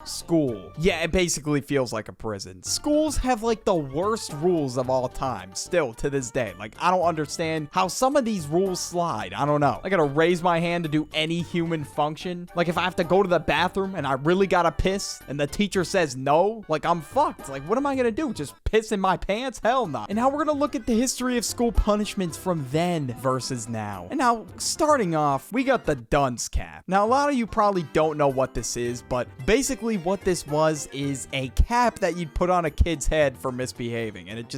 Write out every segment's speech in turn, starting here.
School. Yeah, it basically feels like a prison. Schools have like the worst rules of all time, still to this day. Like, I don't understand how some of these rules slide. I don't know. I gotta raise my hand to do any human function. Like, if I have to go to the bathroom and I really gotta piss and the teacher says no, like, I'm fucked. Like, what am I gonna do? Just piss in my pants? Hell no. And now we're gonna look at the history of school punishments from then versus now. And now, starting off, we got the dunce cap. Now, a lot of you probably don't know what this is, but basically what this was is a cap that you'd put on a kid's head for misbehaving, and it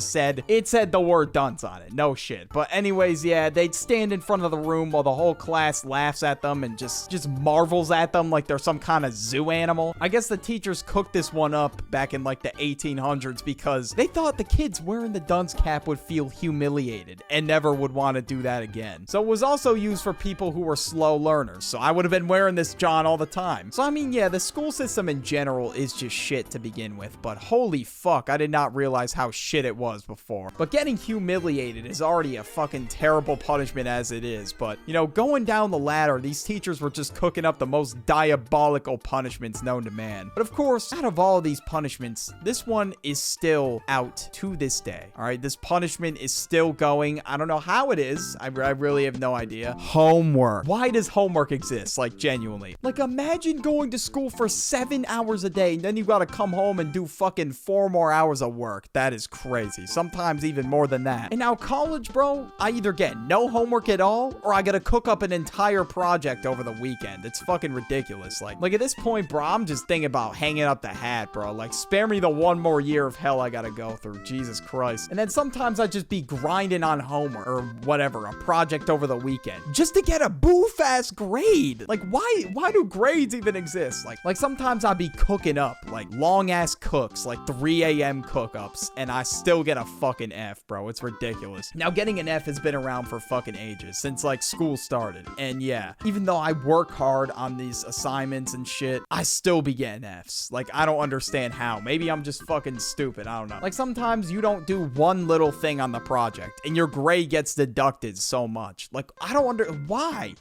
said the word dunce on it. No shit. But anyways, yeah, they'd stand in front of the room while the whole class laughs at them and just marvels at them like they're some kind of zoo animal. I guess the teachers cooked this one up back in like the 1800s because they thought the kids wearing the dunce cap would feel humiliated and never would want to do that again. So it was also used for people who were slow learners. So I would have been wearing this John all the time. So I mean, yeah, the school system in general is just shit to begin with, but holy fuck, I did not realize how shit it was before. But getting humiliated is already a fucking terrible punishment as it is, but you know, going down the ladder, these teachers were just cooking up the most diabolical punishments known to man. But of course, out of all these punishments, this one is still out to this day. All right, this punishment is still going. I don't know how it is. I really have no idea. Homework. Why does homework exist? Like, genuinely. Like, imagine going to school for 7 hours a day and then you gotta come home and do fucking 4 more hours of work. That is crazy. Sometimes even more than that. And now college, bro, I either get no homework at all or I gotta cook up an entire project over the weekend. It's fucking ridiculous. Like at this point, bro, I'm just thinking about hanging up the hat, bro. Like, spare me the 1 more year of hell I gotta go through. Jesus Christ. And then sometimes I'd just be grinding on homework or whatever, a project over the weekend just to get a boof-ass grade. Like, why do grades even exist? Like sometimes I'd be cooking up like long-ass cooks, like 3 a.m. cook-ups, and I still get a fucking F, bro. It's ridiculous. Now, getting an F has been around for fucking ages, since like school started. And yeah, even though I work hard on these assignments and shit, I still be getting Fs. Like, I don't understand how. Maybe I'm just fucking stupid. I don't know. Like, sometimes you don't do one little thing on the project and your grade gets deducted so much. Like, I don't why?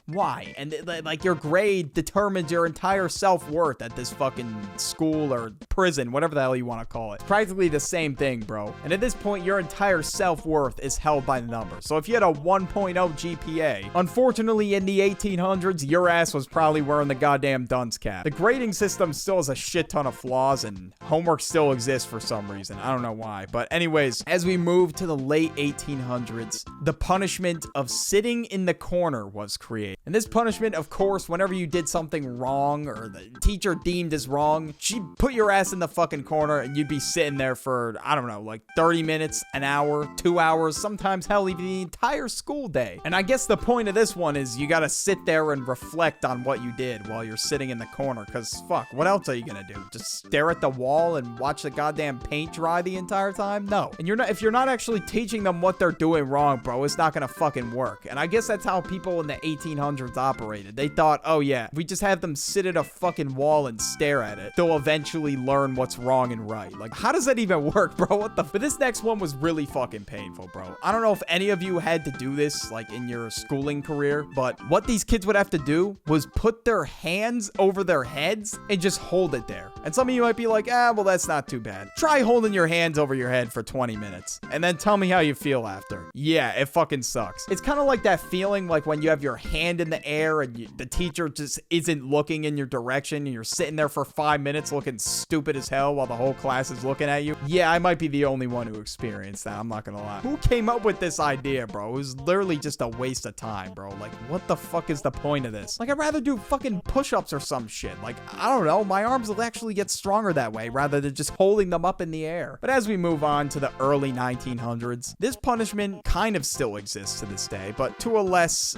And like, your grade determines your entire self-worth at this fucking school or prison, whatever the hell you want to call it. It's practically the same thing, bro. And at this point, your entire self-worth is held by the numbers. So if you had a 1.0 GPA, unfortunately in the 1800s, your ass was probably wearing the goddamn dunce cap. The grading system still has a shit ton of flaws and homework still exists for some reason. I don't know why. But anyways, as we move to the late 1800s, the punishment of sitting in the corner was created. And this punishment, of course, whenever you did something wrong or the teacher deemed as wrong, she'd put your ass in the fucking corner and you'd be sitting there for, I don't know, like 30 minutes, an hour, 2 hours, sometimes hell, even the entire school day. And I guess the point of this one is you gotta sit there and reflect on what you did while you're sitting in the corner, because fuck, what else are you gonna do? Just stare at the wall and watch the goddamn paint dry the entire time? No. And if you're not actually teaching them what they're doing wrong, bro, it's not gonna fucking work. And I guess that's how people in the 1800s operated. They thought, oh yeah, if we just have them sit at a fucking wall and stare at it, they'll eventually learn what's wrong and right. Like, how does that even work, bro? What the? But this next one was really fucking painful, bro. I don't know if any of you had to do this, like, in your schooling career, but what these kids would have to do was put their hands over their heads and just hold it there. And some of you might be like, well, that's not too bad. Try holding your hands over your head for 20 minutes and then tell me how you feel after. Yeah, it fucking sucks. It's kind of like that feeling like when you have your hand in the air and the teacher just isn't looking in your direction and you're sitting there for 5 minutes looking stupid as hell while the whole class is looking at you. Yeah, I might be the only one who experienced that. I'm not gonna lie. Who came up with this idea, bro? It was literally just a waste of time, bro. Like, what the fuck is the point of this? Like, I'd rather do fucking push-ups or some shit. Like, I don't know. My arms will actually get stronger that way rather than just holding them up in the air. But as we move on to the early 1900s, this punishment kind of still exists to this day, but to a less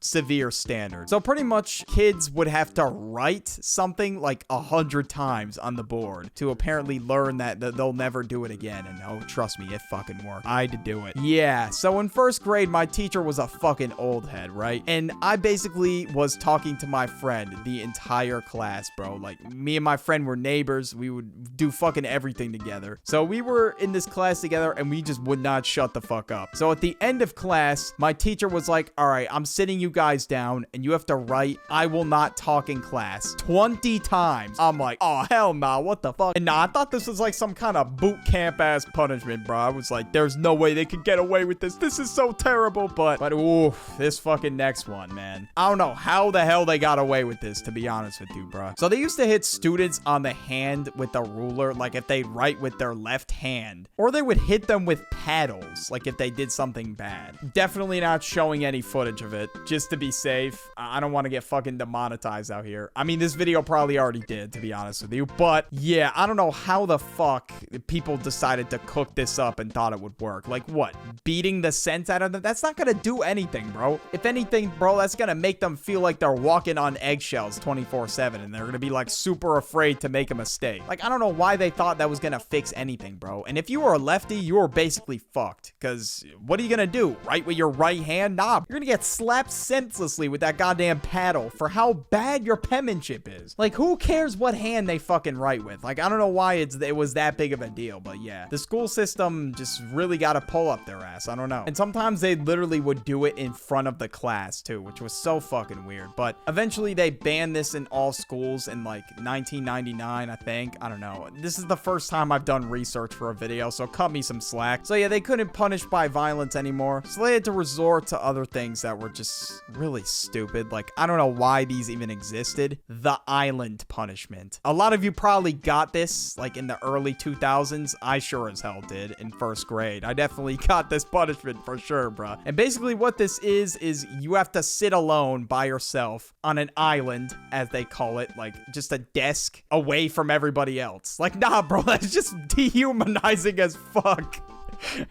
severe standard. So pretty much kids would have to write something like 100 times on the board to apparently learn that they'll never do it again. And oh, trust me, it fucking worked. I had to do it. Yeah, so in first grade, my teacher was a fucking old head, right? And I basically was talking to my friend the entire class, bro. Like, me and my friend were neighbors. We would do fucking everything together. So we were in this class together and we just would not shut the fuck up. So at the end of class, my teacher was like, all right, I'm sitting you guys down and you have to write, "I will not talk in class," 20 times. I'm like, oh, hell nah, what the fuck? And nah, I thought this was like some kind of boot camp ass punishment, bro. I was like, there's no way they could get away with this. This is so terrible. But oof, this fucking next one, man. I don't know how the hell they got away with this, to be honest with you, bro. So they used to hit students on the hand with a ruler, like if they write with their left hand, or they would hit them with paddles, like if they did something bad. Definitely not showing any footage of it, just to be safe. I don't want to get fucking demonetized out here. I mean, this video probably already did, to be honest with you, but yeah, I don't know how the fuck people decided to cook this up and thought it would work. Like what? Beating the sense out of them? That's not gonna do anything, bro. If anything, bro, that's gonna make them feel like they're walking on eggshells 24/7, and they're gonna be like super afraid to make a mistake. Like, I don't know why they thought that was gonna fix anything, bro. And if you were a lefty, you were basically fucked, because what are you gonna do? Write with your right hand? Nah, you're gonna get slapped senselessly with that goddamn paddle for how bad your penmanship is. Like, who cares what hand they fucking write with? Like, I don't know why it was that big of a deal, but yeah, the school system just really got to pull up their ass. I don't know. And sometimes they literally would do it in front of the class too, which was so fucking weird. But eventually they banned this in all schools in like 1999, I think. I don't know. This is the first time I've done research for a video, so cut me some slack. So yeah, they couldn't punish by violence anymore, so they had to resort to other things that were just really stupid. Like, I don't know why these even existed. The island punishment. A lot of you probably got this like in the early 2000s. I sure as hell did in first grade. I definitely got this punishment for sure, bruh. And basically what this is you have to sit alone by yourself on an island, as they call it, like just a desk away from everybody else. Like, nah, bro, that's just dehumanizing as fuck.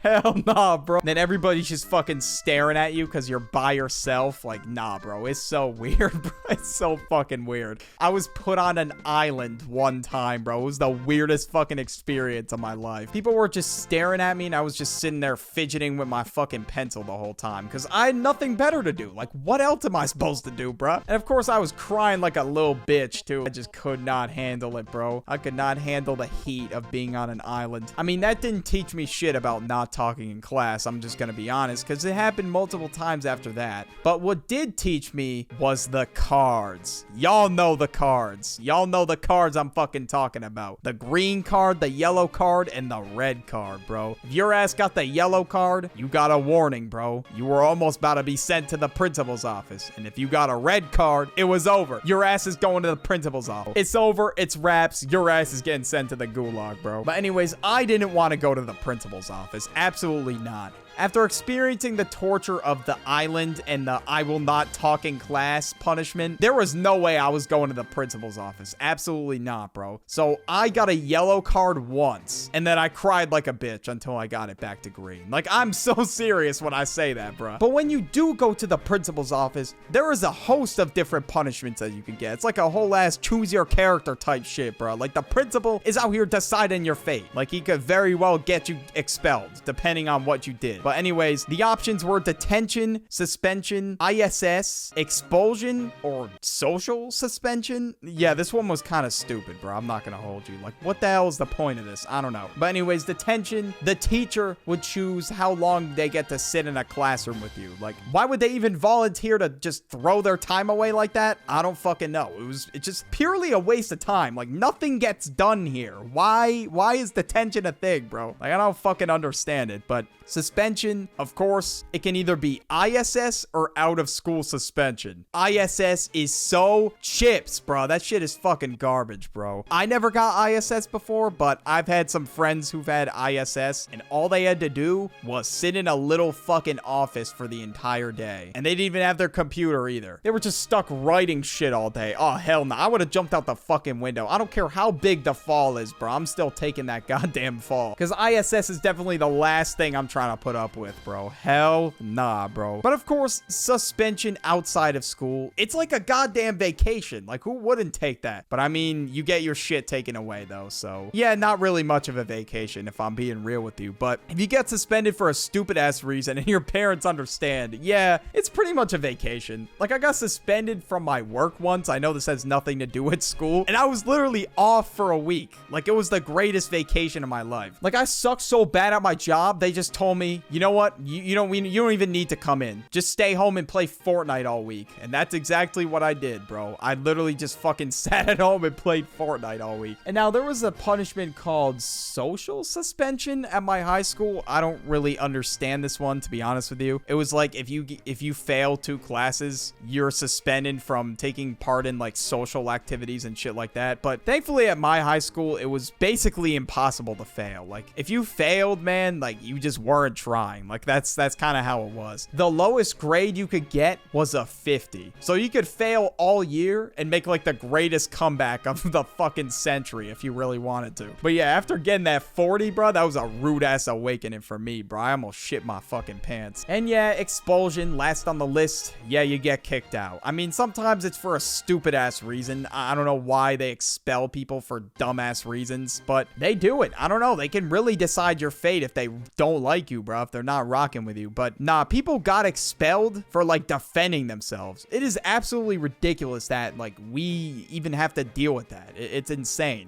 Hell nah, bro. Then everybody's just fucking staring at you because you're by yourself. Like, nah, bro. It's so weird, bro. It's so fucking weird. I was put on an island one time, bro. It was the weirdest fucking experience of my life. People were just staring at me, and I was just sitting there fidgeting with my fucking pencil the whole time because I had nothing better to do. Like, what else am I supposed to do, bro? And of course, I was crying like a little bitch, too. I just could not handle it, bro. I could not handle the heat of being on an island. I mean, that didn't teach me shit about not talking in class. I'm just gonna be honest, because it happened multiple times after that. But what did teach me was the cards. Y'all know the cards. Y'all know the cards I'm fucking talking about. The green card, the yellow card, and the red card, bro. If your ass got the yellow card, you got a warning, bro. You were almost about to be sent to the principal's office. And if you got a red card, it was over. Your ass is going to the principal's office. It's over. It's wraps. Your ass is getting sent to the gulag, bro. But anyways, I didn't want to go to the principal's office. Absolutely not. After experiencing the torture of the island and the I will not talk in class punishment, there was no way I was going to the principal's office. Absolutely not, bro. So I got a yellow card once, and then I cried like a bitch until I got it back to green. Like, I'm so serious when I say that, bro. But when you do go to the principal's office, there is a host of different punishments that you can get. It's like a whole ass choose your character type shit, bro. Like, the principal is out here deciding your fate. Like, he could very well get you expelled, depending on what you did. But anyways, the options were detention, suspension, ISS, expulsion, or social suspension. Yeah, this one was kind of stupid, bro. I'm not gonna hold you. Like, what the hell is the point of this? I don't know. But anyways, detention, the teacher would choose how long they get to sit in a classroom with you. Like, why would they even volunteer to just throw their time away like that? I don't fucking know. It's just purely a waste of time. Like, nothing gets done here. Why is detention a thing, bro? Like, I don't fucking understand it. But suspension, of course, it can either be ISS or out of school suspension. ISS is so chips, bro. That shit is fucking garbage, bro. I never got ISS before, but I've had some friends who've had ISS, and all they had to do was sit in a little fucking office for the entire day. And they didn't even have their computer either. They were just stuck writing shit all day. Oh, hell no. I would have jumped out the fucking window. I don't care how big the fall is, bro. I'm still taking that goddamn fall. Because ISS is definitely the last thing I'm trying to put up with, bro. Hell nah, bro. But of course, suspension outside of school, it's like a goddamn vacation. Like, who wouldn't take that? But I mean, you get your shit taken away though, so yeah, not really much of a vacation if I'm being real with you. But if you get suspended for a stupid ass reason and your parents understand, yeah, it's pretty much a vacation. Like, I got suspended from my work once. I know this has nothing to do with school, and I was literally off for a week. Like, it was the greatest vacation of my life. Like, I sucked so bad at my job, they just told me, you know what? You don't even need to come in. Just stay home and play Fortnite all week. And that's exactly what I did, bro. I literally just fucking sat at home and played Fortnite all week. And now there was a punishment called social suspension at my high school. I don't really understand this one, to be honest with you. It was like if you fail 2 classes, you're suspended from taking part in like social activities and shit like that. But thankfully at my high school, it was basically impossible to fail. Like if you failed, man, like you just weren't trying. Like that's kind of how it was. The lowest grade you could get was a 50. So you could fail all year and make like the greatest comeback of the fucking century if you really wanted to. But yeah, after getting that 40, bro, that was a rude ass awakening for me, bro. I almost shit my fucking pants. And yeah, expulsion, last on the list. Yeah, you get kicked out. I mean, sometimes it's for a stupid ass reason. I don't know why they expel people for dumbass reasons, but they do it. I don't know. They can really decide your fate if they don't like you, bro, if they're not rocking with you. But nah, people got expelled for like defending themselves. It is absolutely ridiculous that like we even have to deal with that. It's insane.